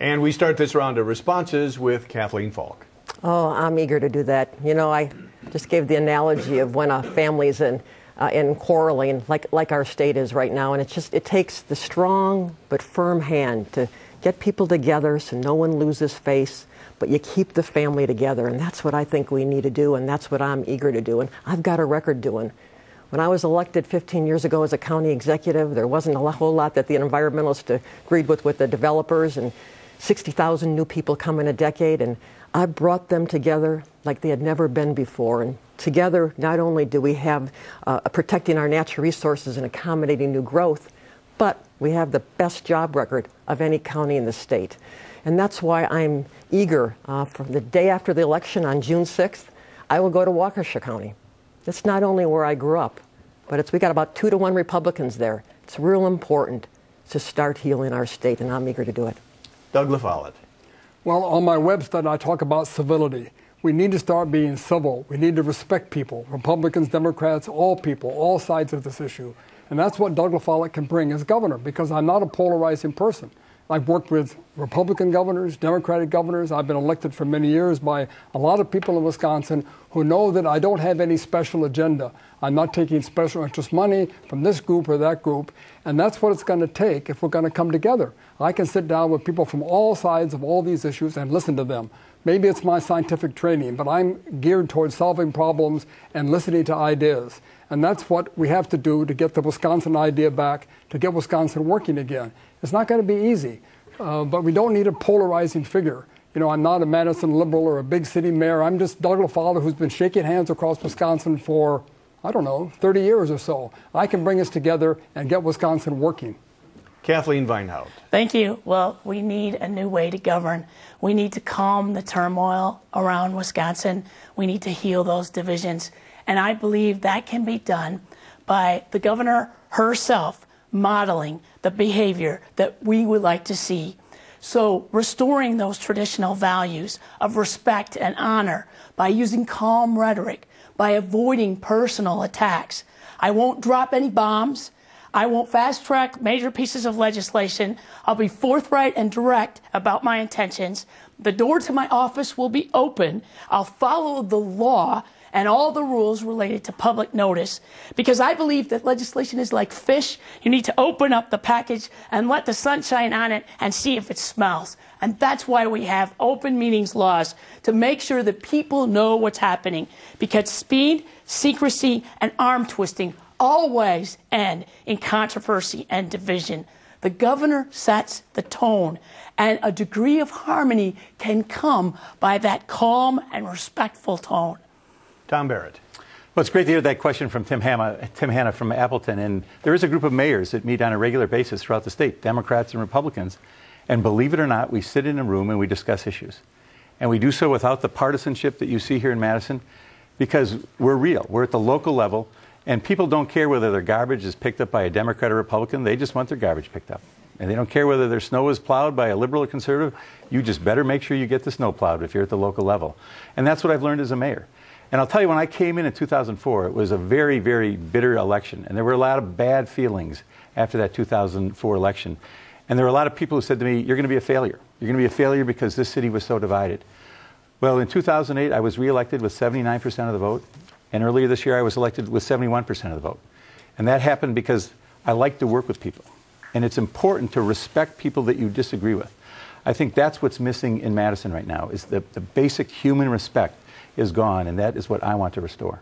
And we start this round of responses with Kathleen Falk. Oh, I'm eager to do that. You know, I just gave the analogy of when a family's in quarreling, like our state is right now, and it takes the strong but firm hand to get people together so no one loses face, but you keep the family together, and that's what I think we need to do, and that's what I'm eager to do, and I've got a record doing. When I was elected 15 years ago as a county executive, there wasn't a whole lot that the environmentalists agreed with the developers, and 60,000 new people come in a decade, and I brought them together like they had never been before. And together, not only do we have protecting our natural resources and accommodating new growth, but we have the best job record of any county in the state. And that's why I'm eager. For the day after the election on June 6th, I will go to Waukesha County. It's not only where I grew up, but we got about 2-to-1 Republicans there. It's real important to start healing our state, and I'm eager to do it. Doug LaFollette. Well, on my website, I talk about civility. We need to start being civil. We need to respect people, Republicans, Democrats, all people, all sides of this issue. And that's what Doug LaFollette can bring as governor, because I'm not a polarizing person. I've worked with Republican governors, Democratic governors. I've been elected for many years by a lot of people in Wisconsin who know that I don't have any special agenda. I'm not taking special interest money from this group or that group. And that's what it's going to take if we're going to come together. I can sit down with people from all sides of all these issues and listen to them. Maybe it's my scientific training, but I'm geared towards solving problems and listening to ideas. And that's what we have to do to get the Wisconsin idea back, to get Wisconsin working again. It's not going to be easy, but we don't need a polarizing figure. You know, I'm not a Madison liberal or a big city mayor. I'm just Doug LaFollette, who's been shaking hands across Wisconsin for, I don't know, 30 years or so. I can bring us together and get Wisconsin working. Kathleen Vinehout. Thank you. Well, we need a new way to govern. We need to calm the turmoil around Wisconsin. We need to heal those divisions. And I believe that can be done by the governor herself modeling the behavior that we would like to see. So restoring those traditional values of respect and honor by using calm rhetoric, by avoiding personal attacks. I won't drop any bombs. I won't fast-track major pieces of legislation. I'll be forthright and direct about my intentions. The door to my office will be open. I'll follow the law and all the rules related to public notice, because I believe that legislation is like fish. You need to open up the package and let the sun shine on it and see if it smells. And that's why we have open meetings laws, to make sure that people know what's happening, because speed, secrecy, and arm twisting always end in controversy and division. The governor sets the tone, and a degree of harmony can come by that calm and respectful tone. Tom Barrett. Well, it's great to hear that question from Tim Hanna from Appleton. And there is a group of mayors that meet on a regular basis throughout the state, Democrats and Republicans. And believe it or not, we sit in a room and we discuss issues. And we do so without the partisanship that you see here in Madison, because we're real. We're at the local level. And people don't care whether their garbage is picked up by a Democrat or Republican. They just want their garbage picked up. And they don't care whether their snow is plowed by a liberal or conservative. You just better make sure you get the snow plowed if you're at the local level. And that's what I've learned as a mayor. And I'll tell you, when I came in 2004, it was a very, very bitter election. And there were a lot of bad feelings after that 2004 election. And there were a lot of people who said to me, you're going to be a failure. You're going to be a failure because this city was so divided. Well, in 2008, I was reelected with 79% of the vote. And earlier this year, I was elected with 71% of the vote. And that happened because I like to work with people. And it's important to respect people that you disagree with. I think that's what's missing in Madison right now, is the basic human respect is gone, and that is what I want to restore.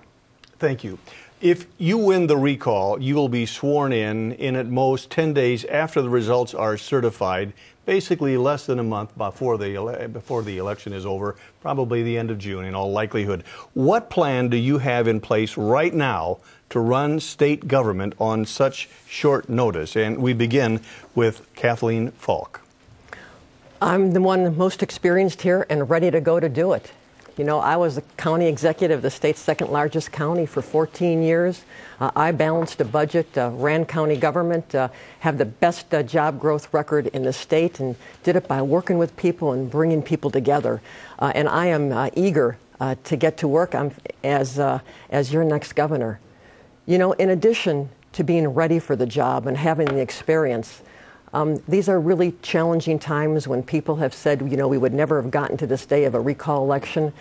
Thank you. If you win the recall, you will be sworn in at most 10 days after the results are certified, basically less than a month before the election is over, probably the end of June in all likelihood. What plan do you have in place right now to run state government on such short notice? And we begin with Kathleen Falk. I'm the one most experienced here and ready to go to do it. You know, I was the county executive of the state's second largest county for 14 years. I balanced a budget, ran county government, have the best job growth record in the state, and did it by working with people and bringing people together. And I am eager to get to work as your next governor. You know, in addition to being ready for the job and having the experience, these are really challenging times when people have said, you know, we would never have gotten to this day of a recall election.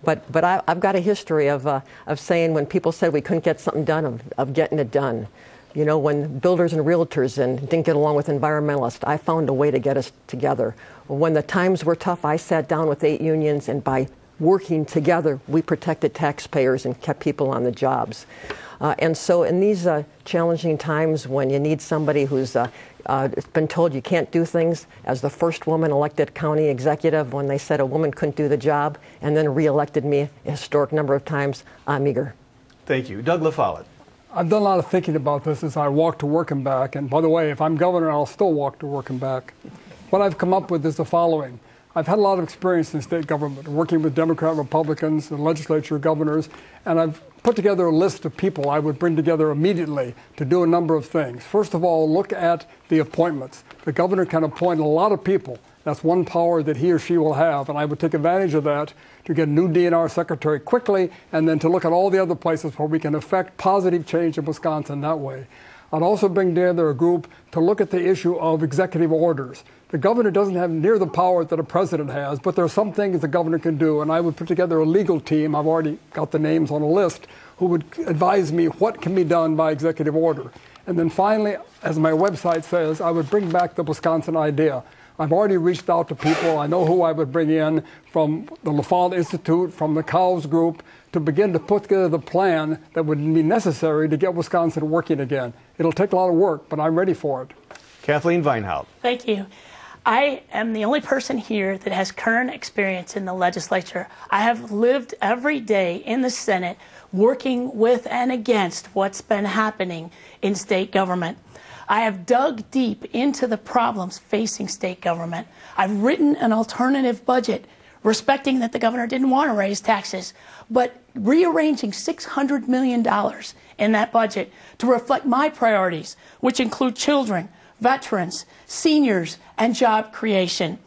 But I've got a history of saying when people said we couldn't get something done, of getting it done. You know, when builders and realtors didn't get along with environmentalists, I found a way to get us together. When the times were tough, I sat down with 8 unions, and by working together, we protected taxpayers and kept people on the jobs. And so in these challenging times when you need somebody who's been told you can't do things, as the first woman elected county executive when they said a woman couldn't do the job, and then re-elected me a historic number of times, I'm eager. Thank you. Doug LaFollette. I've done a lot of thinking about this as I walk to work and back. And by the way, if I'm governor, I'll still walk to work and back. What I've come up with is the following. I've had a lot of experience in state government, working with Democrat, Republicans, the legislature, governors, and I've put together a list of people I would bring together immediately to do a number of things. First of all, look at the appointments. The governor can appoint a lot of people. That's one power that he or she will have, and I would take advantage of that to get a new DNR secretary quickly, and then to look at all the other places where we can affect positive change in Wisconsin that way. I'd also bring together a group to look at the issue of executive orders. The governor doesn't have near the power that a president has, but there are some things the governor can do, and I would put together a legal team, I've already got the names on a list, who would advise me what can be done by executive order. And then finally, as my website says, I would bring back the Wisconsin idea. I've already reached out to people. I know who I would bring in from the LaFollette Institute, from the Cows Group, to begin to put together the plan that would be necessary to get Wisconsin working again. It'll take a lot of work, but I'm ready for it. Kathleen Weinhaut. Thank you. I am the only person here that has current experience in the legislature. I have lived every day in the Senate working with and against what's been happening in state government. I have dug deep into the problems facing state government. I've written an alternative budget, respecting that the governor didn't want to raise taxes, but rearranging $600 million in that budget to reflect my priorities, which include children, veterans, seniors, and job creation.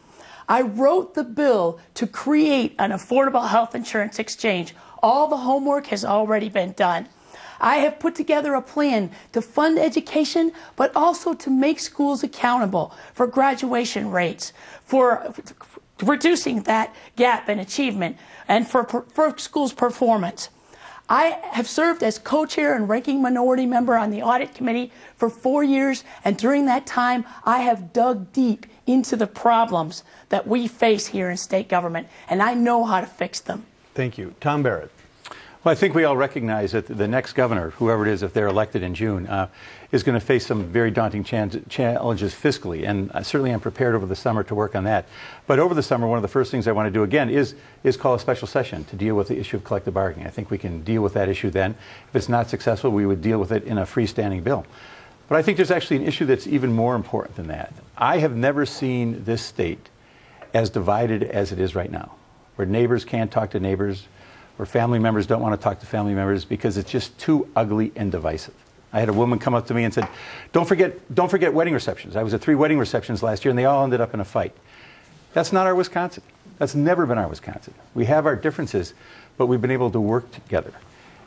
I wrote the bill to create an affordable health insurance exchange. All the homework has already been done. I have put together a plan to fund education, but also to make schools accountable for graduation rates, for reducing that gap in achievement, and for schools' performance. I have served as co-chair and ranking minority member on the audit committee for 4 years, and during that time, I have dug deep into the problems that we face here in state government, and I know how to fix them. Thank you. Tom Barrett. Well, I think we all recognize that the next governor, whoever it is, if they're elected in June, is going to face some very daunting challenges fiscally, and certainly I'm prepared over the summer to work on that. But over the summer, one of the first things I want to do again is call a special session to deal with the issue of collective bargaining. I think we can deal with that issue then. If it's not successful, we would deal with it in a freestanding bill. But I think there's actually an issue that's even more important than that. I have never seen this state as divided as it is right now, where neighbors can't talk to neighbors, where family members don't want to talk to family members because it's just too ugly and divisive. I had a woman come up to me and said, don't forget wedding receptions. I was at 3 wedding receptions last year and they all ended up in a fight. That's not our Wisconsin. That's never been our Wisconsin. We have our differences, but we've been able to work together.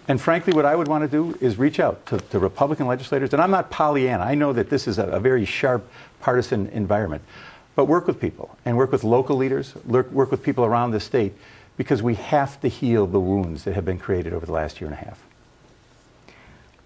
And frankly, what I would want to do is reach out to Republican legislators, and I'm not Pollyanna. I know that this is a very sharp partisan environment, but work with people and work with local leaders, work with people around the state because we have to heal the wounds that have been created over the last year and a half.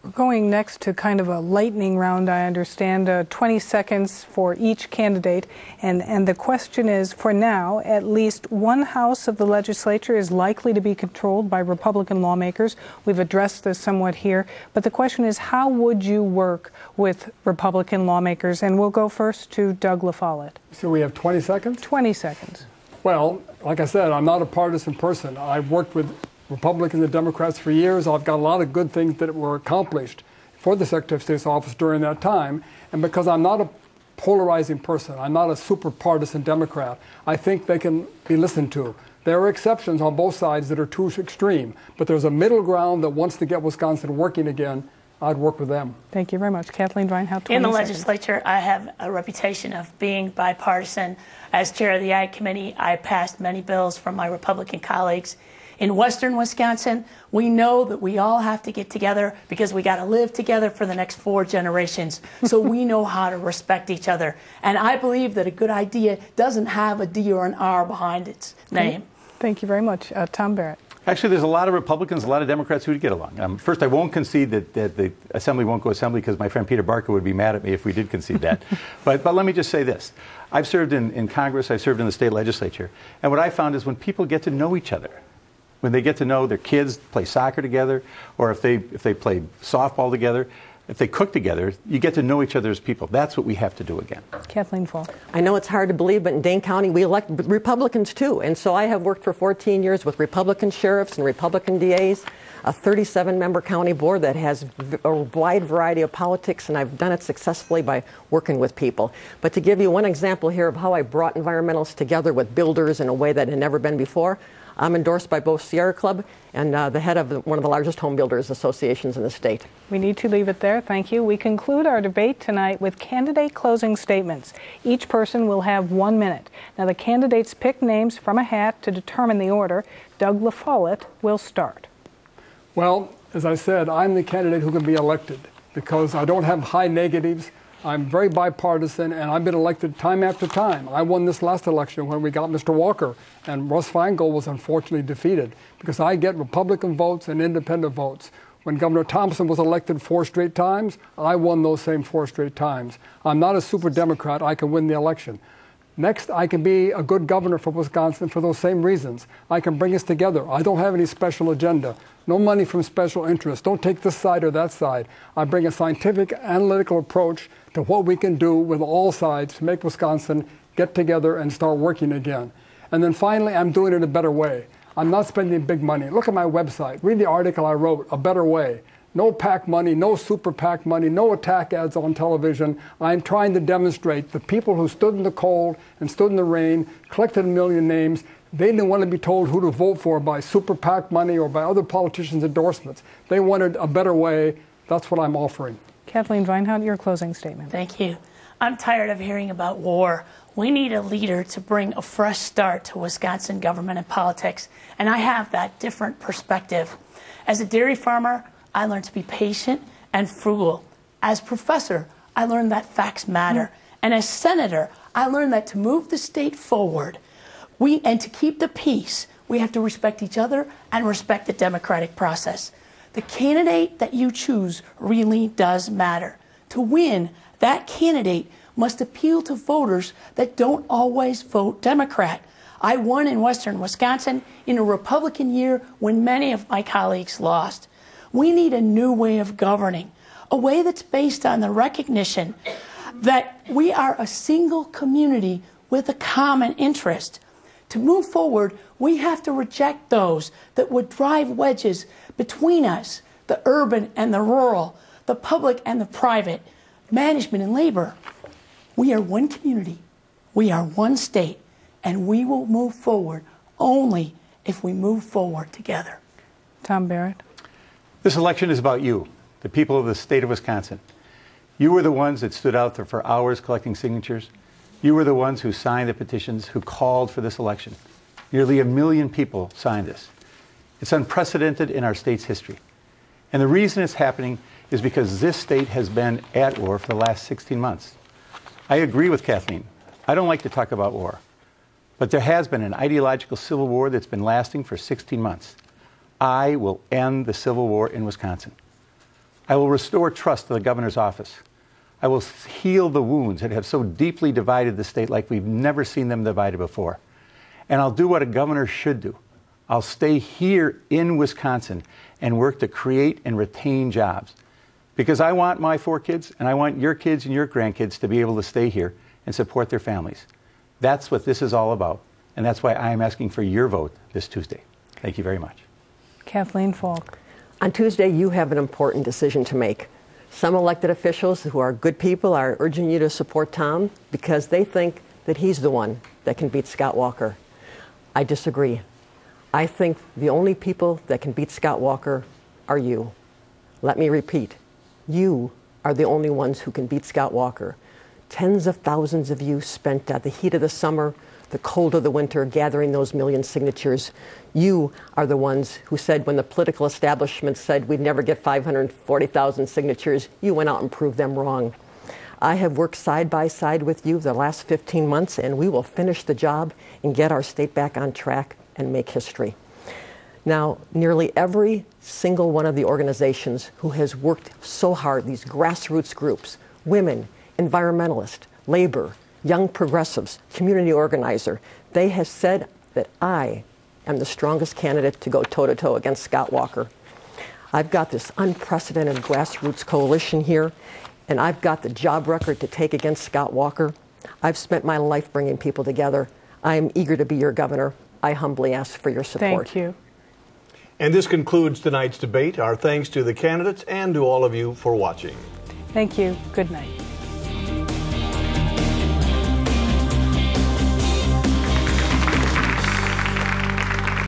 We're going next to kind of a lightning round, I understand, 20 seconds for each candidate. And the question is, for now, at least one house of the legislature is likely to be controlled by Republican lawmakers. We've addressed this somewhat here. But the question is, how would you work with Republican lawmakers? And we'll go first to Doug LaFollette. So we have 20 seconds? 20 seconds. Well, like I said, I'm not a partisan person. I've worked with Republicans and Democrats for years. I've got a lot of good things that were accomplished for the Secretary of State's office during that time. And because I'm not a polarizing person, I'm not a super partisan Democrat, I think they can be listened to. There are exceptions on both sides that are too extreme, but there's a middle ground that wants to get Wisconsin working again. I'd work with them. Thank you very much. Kathleen Reinhardt, 20 In the seconds. legislature, I have a reputation of being bipartisan. As chair of the Ag Committee, I passed many bills from my Republican colleagues. In western Wisconsin, we know that we all have to get together because we got to live together for the next 4 generations. So we know how to respect each other. And I believe that a good idea doesn't have a D or an R behind its name. Thank you very much. Tom Barrett. Actually, there's a lot of Republicans, a lot of Democrats who would get along. First, I won't concede that the Assembly won't go Assembly because my friend Peter Barker would be mad at me if we did concede that. But let me just say this. I've served in Congress, I've served in the state legislature, and what I found is when people get to know each other, when they get to know their kids play soccer together, or if they play softball together, if they cook together, you get to know each other as people. That's what we have to do again. Kathleen Falk. I know it's hard to believe, but in Dane County, we elect Republicans too. And so I have worked for 14 years with Republican sheriffs and Republican DAs, a 37-member county board that has a wide variety of politics, and I've done it successfully by working with people. But to give you one example here of how I brought environmentalists together with builders in a way that had never been before, I'm endorsed by both Sierra Club and the head of one of the largest home builders associations in the state. We need to leave it there. Thank you. We conclude our debate tonight with candidate closing statements. Each person will have 1 minute. Now, the candidates pick names from a hat to determine the order. Doug LaFollette will start. Well, as I said, I'm the candidate who can be elected because I don't have high negatives. I'm very bipartisan, and I've been elected time after time. I won this last election when we got Mr. Walker, and Russ Feingold was unfortunately defeated because I get Republican votes and independent votes. When Governor Thompson was elected 4 straight times, I won those same 4 straight times. I'm not a super Democrat. I can win the election. Next, I can be a good governor for Wisconsin for those same reasons. I can bring us together. I don't have any special agenda. No money from special interests. Don't take this side or that side. I bring a scientific, analytical approach to what we can do with all sides to make Wisconsin get together and start working again. And then finally, I'm doing it a better way. I'm not spending big money. Look at my website. Read the article I wrote, A Better Way. No PAC money, no super PAC money, no attack ads on television. I'm trying to demonstrate the people who stood in the cold and stood in the rain, collected 1 million names, they didn't want to be told who to vote for by super PAC money or by other politicians' endorsements. They wanted a better way. That's what I'm offering. Kathleen Reinhardt, your closing statement. Thank you. I'm tired of hearing about war. We need a leader to bring a fresh start to Wisconsin government and politics, and I have that different perspective. As a dairy farmer, I learned to be patient and frugal. As professor, I learned that facts matter. And as senator, I learned that to move the state forward, and to keep the peace, we have to respect each other and respect the democratic process. The candidate that you choose really does matter. To win, that candidate must appeal to voters that don't always vote Democrat. I won in western Wisconsin in a Republican year when many of my colleagues lost. We need a new way of governing, a way that's based on the recognition that we are a single community with a common interest. To move forward, we have to reject those that would drive wedges between us, the urban and the rural, the public and the private, management and labor. We are one community, we are one state, and we will move forward only if we move forward together. Tom Barrett. This election is about you, the people of the state of Wisconsin. You were the ones that stood out there for hours collecting signatures. You were the ones who signed the petitions, who called for this election. Nearly 1 million people signed this. It's unprecedented in our state's history. And the reason it's happening is because this state has been at war for the last 16 months. I agree with Kathleen. I don't like to talk about war. But there has been an ideological civil war that's been lasting for 16 months. I will end the civil war in Wisconsin. I will restore trust to the governor's office. I will heal the wounds that have so deeply divided the state like we've never seen them divided before. And I'll do what a governor should do. I'll stay here in Wisconsin and work to create and retain jobs. Because I want my 4 kids, and I want your kids and your grandkids to be able to stay here and support their families. That's what this is all about. And that's why I am asking for your vote this Tuesday. Thank you very much. Kathleen Falk. On Tuesday, you have an important decision to make. Some elected officials who are good people are urging you to support Tom because they think that he's the one that can beat Scott Walker. I disagree. I think the only people that can beat Scott Walker are you. Let me repeat. You are the only ones who can beat Scott Walker. Tens of thousands of you spent the heat of the summer, the cold of the winter, gathering those million signatures. You are the ones who said when the political establishment said we'd never get 540,000 signatures, you went out and proved them wrong. I have worked side by side with you the last 15 months, and we will finish the job and get our state back on track and make history. Now, nearly every single one of the organizations who has worked so hard, these grassroots groups, women, environmentalists, labor, young progressives, community organizer, they have said that I am the strongest candidate to go toe-to-toe against Scott Walker. I've got this unprecedented grassroots coalition here, and I've got the job record to take against Scott Walker. I've spent my life bringing people together. I am eager to be your governor. I humbly ask for your support. Thank you. And this concludes tonight's debate. Our thanks to the candidates and to all of you for watching. Thank you. Good night.